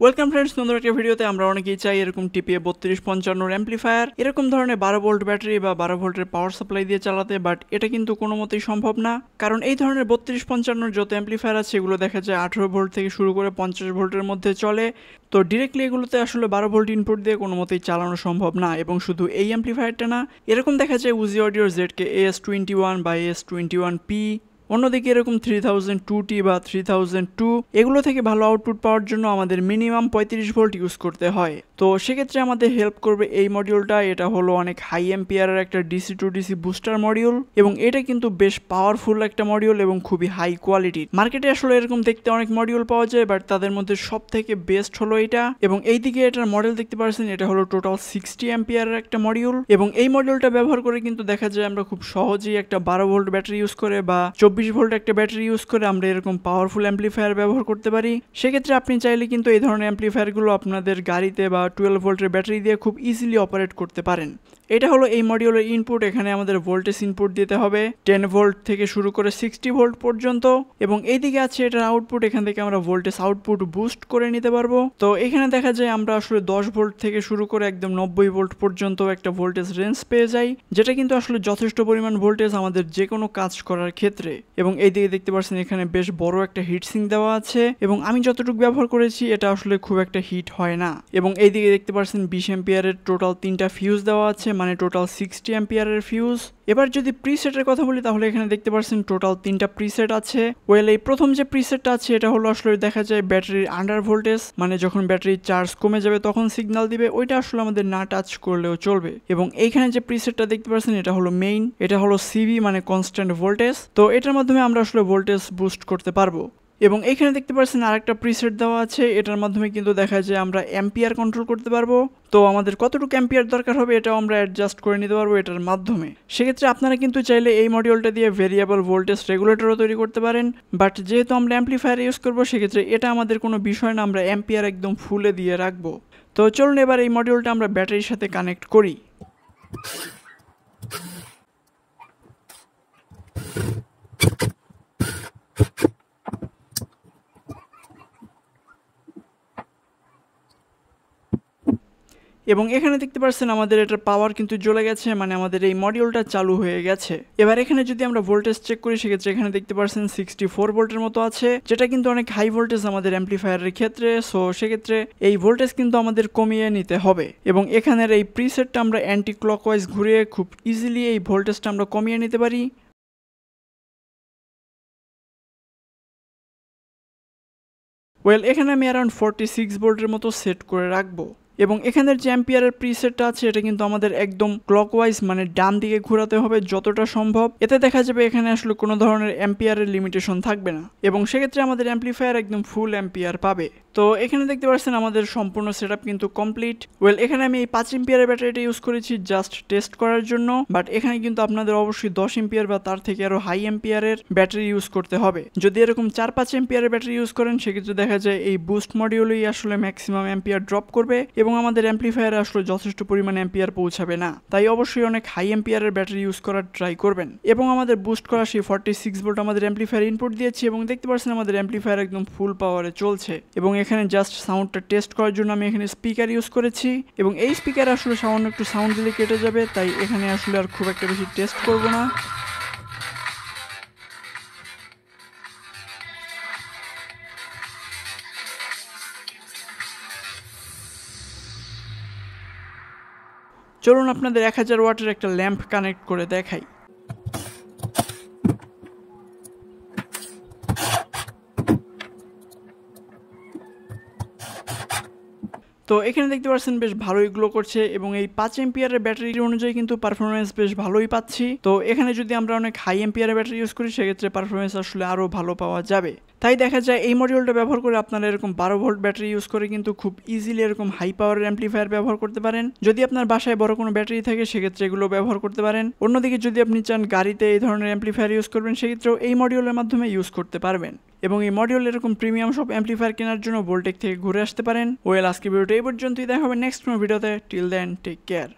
Welcome friends, নতুন একটা ভিডিওতে আমরা অনেকেই চাই এরকম টিপিএ 3255 অ্যাম্পলিফায়ার, এরকম ধরনের 12 ভোল্ট ব্যাটারি বা 12 ভোল্টের পাওয়ার সাপ্লাই দিয়ে চালাতে, বাট এটা কিন্তু কোনো মতেই সম্ভব না। কারণ এই ধরনের 3255 যত অ্যাম্পলিফায়ার আছে এগুলো দেখা যায় 18 ভোল্ট থেকে শুরু করে 50 ভোল্টের মধ্যে চলে। তো ডিরেক্টলি এগুলোতে আসলে 12 ভোল্ট ইনপুট দিয়ে কোনো মতেই চালানো সম্ভব না। এবং শুধু এই অ্যাম্পলিফায়ারটা না, এরকম দেখা যায় উজি অডিওর জেডকে AS21 বা AS21P, অন্যদিকে এরকম 3002T বা 3002 এগুলো থেকে ভালো আউটপুট পাওয়ার জন্য আমাদের মিনিমাম 35 ভোল্ট ইউজ করতে হয়। তো সেক্ষেত্রে আমাদের হেল্প করবে এই মডিউলটা। এটা হলো অনেক হাই এম্পিয়ারের একটা DC two DC booster module, এবং এটা কিন্তু বেশ পাওয়ারফুল একটা মডিউল এবং খুবই হাই কোয়ালিটির। মার্কেটে আসলে এরকম দেখতে অনেক মডিউল পাওয়া যায়, বাট তাদের মধ্যে সব থেকে বেস্ট হলো এটা। এবং এইদিকে এটার মডেল দেখতে পাচ্ছেন, এটা হলো টোটাল 60 অ্যাম্পিয়ারের একটা মডিউল। এবং এই মডিউলটা ব্যবহার করে কিন্তু দেখা যায় আমরা খুব সহজেই একটা 12 ভোল্ট ব্যাটারি ইউজ করে বা 24 ভোল্ট একটা ব্যাটারি ইউজ করে আমরা এরকম পাওয়ারফুল অ্যাম্পলিফায়ার ব্যবহার করতে পারি। সেক্ষেত্রে আপনি চাইলে কিন্তু এই ধরনের অ্যাম্পলিফায়ারগুলো আপনাদের গাড়িতে বা 12 ভোল্টের ব্যাটারি দিয়ে খুব ইজিলি অপারেট করতে পারেন। এটা হলো এই মডিউলের ইনপুট। এখানে আমাদের ভোল্টেজ ইনপুট দিতে হবে 10 ভোল্ট থেকে শুরু করে 60 ভোল্ট পর্যন্ত। এবং এইদিকে আছে এটার আউটপুট, এখান থেকে আমরা ভোল্টেজ আউটপুট বুস্ট করে নিতে পারবো। তো এখানে দেখা যায় আমরা আসলে 10 ভোল্ট থেকে শুরু করে একদম 90 ভোল্ট পর্যন্ত একটা ভোল্টেজ রেঞ্জ পেয়ে যাই, যেটা কিন্তু আসলে যথেষ্ট পরিমাণ ভোল্টেজ আমাদের যে কোনো কাজ করার ক্ষেত্রে। এবং এইদিকে দেখতে পাচ্ছেন এখানে বেশ বড় একটা হিট সিঙ্ক দেওয়া আছে, এবং আমি যতটুকু ব্যবহার করেছি এটা আসলে খুব একটা হিট হয় না। এবং এইদিকে দেখতে পাচ্ছেন 20 অ্যাম্পিয়ারের টোটাল 3টা ফিউজ দেওয়া আছে, মানে টোটাল 60 অ্যাম্পিয়ারের ফিউজ। এবার যদি প্রিসেটের কথা বলি তাহলে এখানে দেখতে পাচ্ছেন টোটাল 3টা প্রিসেট আছে। ওয়েল, এই প্রথম যে প্রিসেটটা আছে এটা হলো আসলে দেখা যায় ব্যাটারির আন্ডার ভোল্টেজ, মানে যখন ব্যাটারির চার্জ কমে যাবে তখন সিগন্যাল দিবে, ওইটা আসলে আমাদের না টাচ করলেও চলবে। এবং এইখানে যে প্রিসেটটা দেখতে পাচ্ছেন এটা হলো মেইন, এটা হলো সিভি মানে কনস্ট্যান্ট ভোল্টেজ। তো এটার মাধ্যমে আমরা আসলে ভোল্টেজ বুস্ট করতে পারবো। এবং এখানে দেখতে পাচ্ছেন আরেকটা প্রিসেট দেওয়া আছে, এটার মাধ্যমে কিন্তু দেখা যায় আমরা অ্যাম্পিয়ার কন্ট্রোল করতে পারবো। তো আমাদের কতটুকু অ্যাম্পিয়ার দরকার হবে এটাও আমরা অ্যাডজাস্ট করে নিতে পারবো এটার মাধ্যমে। সেক্ষেত্রে আপনারা কিন্তু চাইলে এই মডিউলটা দিয়ে ভেরিয়েবল ভোল্টেজ রেগুলেটরও তৈরি করতে পারেন, বাট যেহেতু আমরা অ্যাম্পলিফায়ার ইউজ করবো সেক্ষেত্রে এটা আমাদের কোনো বিষয় না, আমরা অ্যাম্পিয়ার একদম ফুলে দিয়ে রাখবো। তো চলুন এবার এই মডিউলটা আমরা ব্যাটারির সাথে কানেক্ট করি। এবং এখানে দেখতে পাচ্ছেন আমাদের এটার পাওয়ার কিন্তু জ্বলে গেছে, মানে আমাদের এই মডিউলটা চালু হয়ে গেছে। এবার এখানে যদি আমরা ভোল্টেজ চেক করি সেক্ষেত্রে এখানে দেখতে পাচ্ছেন 64 ভোল্টের মতো আছে, যেটা কিন্তু অনেক হাই ভোল্টেজ আমাদের অ্যাম্পলিফায়ারের ক্ষেত্রে। সো সেক্ষেত্রে এই ভোল্টেজ কিন্তু আমাদের কমিয়ে নিতে হবে। এবং এখানের এই প্রিসেটটা আমরা অ্যান্টি ক্লকওয়াইজ ঘুরিয়ে খুব ইজিলি এই ভোল্টেজটা আমরা কমিয়ে নিতে পারি। ওয়েল, এখানে আমি অ্যারাউন্ড 46 ভোল্টের মতো সেট করে রাখবো। এবং এখানের যে অ্যাম্পিয়ারের প্রিসেটটা আছে এটা কিন্তু আমাদের একদম ক্লকওয়াইজ মানে ডান দিকে ঘোরাতে হবে যতটা সম্ভব। এতে দেখা যাবে এখানে আসলে কোনো ধরনের অ্যাম্পিয়ারের লিমিটেশন থাকবে না, এবং সেক্ষেত্রে আমাদের অ্যাম্পলিফায়ার একদম ফুল অ্যাম্পিয়ার পাবে। তো এখানে দেখতে পাচ্ছেন আমাদের সম্পূর্ণ সেটআপ কিন্তু কমপ্লিট। ওয়েল, এখানে আমি এই 5 এম্পিয়ারের ব্যাটারিটা ইউজ করেছি জাস্ট টেস্ট করার জন্য, বাট এখানে কিন্তু আপনাদের অবশ্যই 10 এম্পিয়ার বা তার থেকে আরো হাই এম্পিয়ারের ব্যাটারি ইউজ করতে হবে। যদি এরকম 4-5 এম্পিয়ারের ব্যাটারি ইউজ করেন সেক্ষেত্রে দেখা যায় এই বুস্ট মডিউলই আসলে ম্যাক্সিমাম এম্পিয়ার ড্রপ করবে, এবং আমাদের অ্যাম্পলিফায়ারে আসলে যথেষ্ট পরিমাণে এম্পিয়ার পৌঁছাবে না। তাই অবশ্যই অনেক হাই এম্পিয়ারের ব্যাটারি ইউজ করার ট্রাই করবেন। এবং আমাদের বুস্ট করা সেই 46 ভোল্ট আমাদের অ্যাম্পলিফায়ার ইনপুট দিয়েছি, এবং দেখতে পাচ্ছেন আমাদের অ্যাম্পলিফায়ার একদম ফুল পাওয়ারে চলছে। এবং এখানে জাস্ট সাউন্ডটা টেস্ট করার জন্য আমি এখানে স্পিকার ইউজ করেছি, এবং এই স্পিকার আসলে সামান্য একটু সাউন্ড দিলে কেটে যাবে, তাই এখানে আসলে আর খুব একটা বেশি টেস্ট করব না। চলুন আপনাদের 1000 ওয়াটের একটা ল্যাম্প কানেক্ট করে দেখাই। তো এখানে দেখতে পাচ্ছেন বেশ ভালোই গ্লো করছে, এবং এই 5 এম্পিয়ারের ব্যাটারি অনুযায়ী কিন্তু পারফরমেন্স বেশ ভালোই পাচ্ছি। তো এখানে যদি আমরা অনেক হাই এম্পিয়ারের ব্যাটারি ইউজ করি সেক্ষেত্রে পারফরমেন্স আসলে আরও ভালো পাওয়া যাবে। তাই দেখা যায় এই মডিউলটা ব্যবহার করে আপনারা এরকম 12 ভোল্ট ব্যাটারি ইউজ করে কিন্তু খুব ইজিলি এরকম হাই পাওয়ারের অ্যাম্পলিফায়ার ব্যবহার করতে পারেন। যদি আপনার বাসায় বড় কোনো ব্যাটারি থাকে সেক্ষেত্রে এগুলো ব্যবহার করতে পারেন। অন্যদিকে যদি আপনি চান গাড়িতে এই ধরনের অ্যাম্পলিফায়ার ইউজ করবেন সেক্ষেত্রেও এই মডিউলের মাধ্যমে ইউজ করতে পারবেন। এবং এই মডিউল এরকম প্রিমিয়াম সব অ্যাম্পলিফায়ার কেনার জন্য ভোল্টেক থেকে ঘুরে আসতে পারেন। ওয়েল, আজকে ভিডিওটা এই পর্যন্তই, দেখা হবে নেক্সট কোনো ভিডিওতে। Till then, take care.